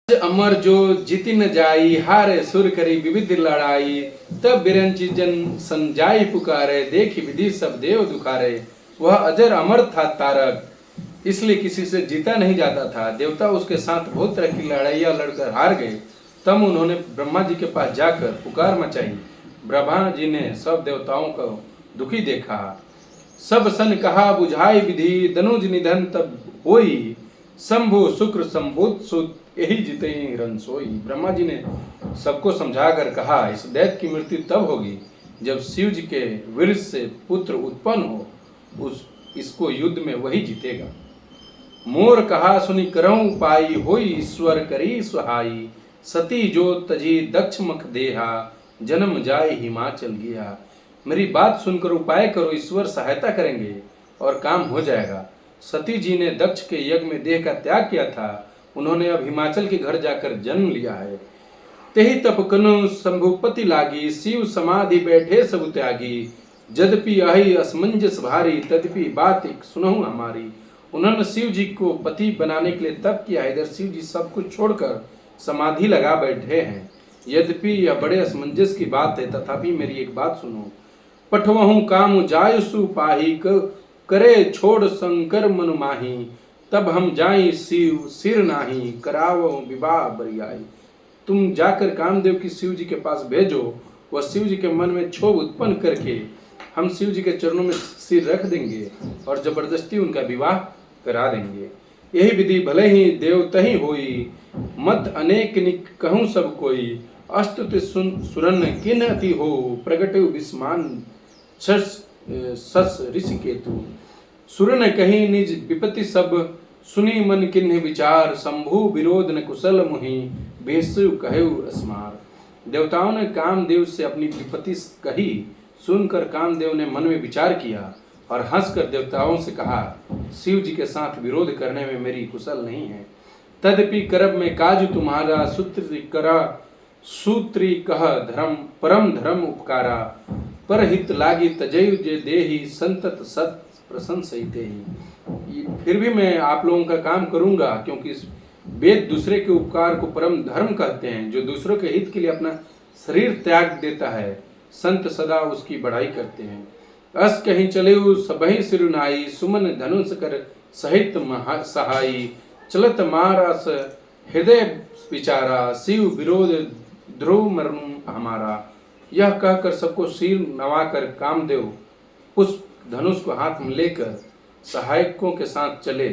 अमर जो जीति न जाई, हारे सुर करी विविध लड़ाई। तब बिरंची जन संजाई पुकारे, देखी विधि सब देव दुखारे। वह अजर अमर था तारक, इसलिए किसी से जीता नहीं जाता था। देवता उसके साथ बहुत तरह की लड़ाइयाँ लड़कर हार गए। तब उन्होंने ब्रह्मा जी के पास जाकर पुकार मचाई। ब्रह्मा जी ने सब देवताओं को दुखी देखा। सब सन कहा बुझाई विधि, दनुज निधन तब होई। शंभु शुक्र संबुत सुत, यही जीते रन सोई। ब्रह्मा जी ने सबको समझाकर कहा, इस दैत्य की मृत्यु तब होगी जब शिव जी के वीर से पुत्र उत्पन्न हो। इसको युद्ध में वही जीतेगा। मोर कहा सुनी करऊं पाई, होई ईश्वर करी सुहाई। सती जो तजी दक्ष मख देहा, जन्म जाए हिमाचल गया। मेरी बात सुनकर उपाय करो, ईश्वर सहायता करेंगे और काम हो जाएगा। सती जी ने दक्ष के यज्ञ में देह का त्याग किया था। उन्होंने अब हिमाचल के घर जाकर जन्म लिया है। तेहि तप कनु शंभुपति लागी, शिव समाधि बैठे सब त्यागी। यद्यपि अहि असमंजस भारी, तद्यपि बात एक सुनहु हमारी। उन्होंने शिव जी को पति बनाने के लिए तप किया। इधर शिव जी सब कुछ छोड़कर समाधि लगा बैठे हैं। यद्यपि यह बड़े असमंजस की बात है, तथापि मेरी एक बात सुनो। पठवहु काम जायसु पाही, करे छोड़ शंकर मनु माही। तब हम जाई शिव सिर नाही, करावो विवाह बरियाई। तुम जाकर कामदेव की शिव जी के पास भेजो। वह शिव जी के मन में क्षोभ उत्पन्न करके हम शिव जी के चरणों में सिर रख देंगे और जबरदस्ती उनका विवाह करा देंगे। यही विधि भले ही देव तही होई, मत अनेक निक कहूँ सब कोई। अस्तुति सुरन किन अति हो, प्रगट विस्मान सस ऋषि केतु। सुर ने कही निज विपत्ति सब, सुनी मन किन्ह विचार। शंभु विरोध न कुशल मुहि, बेसु कहु अस्मार। देवताओं ने कामदेव से अपनी विपत्ति कही। सुनकर कामदेव ने मन में विचार किया और हंसकर देवताओं से कहा, शिव जी के साथ विरोध करने में मेरी कुशल नहीं है। तदपि करब में काज तुम्हारा, सूत्री कह धर्म परम धर्म उपकारा। परहित लागी तजयु जे देही, संतत सत प्रशंसिते ही। फिर भी मैं आप लोगों का काम करूंगा, क्योंकि वेद दूसरे के उपकार को परम धर्म कहते हैं। जो दूसरों के हित के लिए अपना शरीर त्याग देता है, संत सदा उसकी बढ़ाई करते हैं। अस कहीं चले सबही सिरुनाई, सुमन धनुष कर सहित सहाई। चलत मारस हृदय विचारा, शिव विरोध ध्रुव मरणु हमारा। यह कहकर सबको सिर नवाकर कामदेव पुष्प धनुष को हाथ में लेकर सहायकों के साथ चले।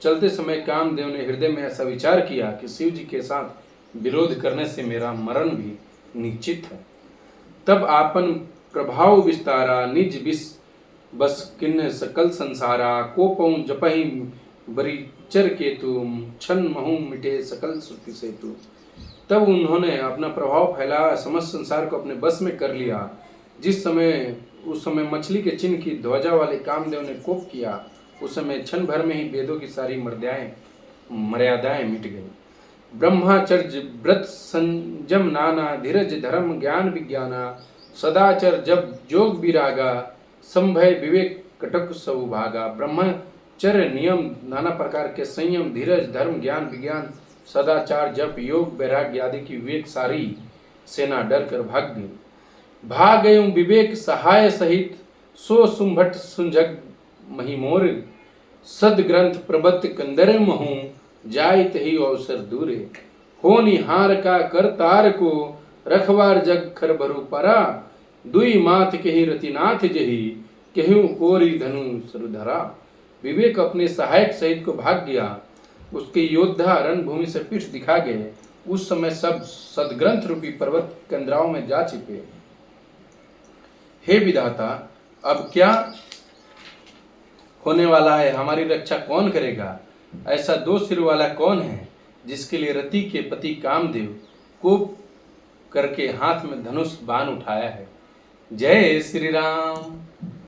चलते समय कामदेव ने हृदय में ऐसा विचार किया कि शिव जी के साथ विरोध करने से मेरा मरण भी निश्चित है। तब आपन प्रभाव विस्तारा, निज विष बस किन्न सकल संसारा। कोपौ जपहि बरी चर केतु, छन महु मिटे सकल श्रुति सेतु। तब उन्होंने अपना प्रभाव फैलाया, समस्त संसार को अपने बस में कर लिया। उस समय मछली के चिन्ह की ध्वजा वाले कामदेव ने कोप किया। उस समय क्षण भर में ही वेदों की सारी मर्यादाएं मिट गई। ब्रह्मचर्य व्रत संयम नाना, धीरज धर्म ज्ञान विज्ञाना। सदाचर जब जोग विरागा, संभय विवेक कटक सौभागा। ब्रह्मचर्य नियम नाना प्रकार के संयम, धीरज धर्म ज्ञान विज्ञान, सदाचार जप योग वैराग्य आदि की विवेक सारी सेना डर कर भाग गई। भाग गयूं विवेक सहाय सहित, सो सुंभट सुंझग महिमोर। सद ग्रंथ प्रबत कंदर महू, जायत ही अवसर दूरे। हो निहार का कर तार को, रखवार जग खर भरु परा। दुई माथ के ही रतिनाथ जही, केहू कोरी धनु सरुधरा। विवेक अपने सहायक सहित को भाग गया। उसके योद्धा रणभूमि से पीठ दिखा गए। उस समय सब सदग्रंथ रूपी पर्वत कंदराओं में जा छिपे। हे विधाता, अब क्या होने वाला है? हमारी रक्षा कौन करेगा? ऐसा दो सिर वाला कौन है जिसके लिए रति के पति कामदेव कोप करके हाथ में धनुष बाण उठाया है? जय श्री राम।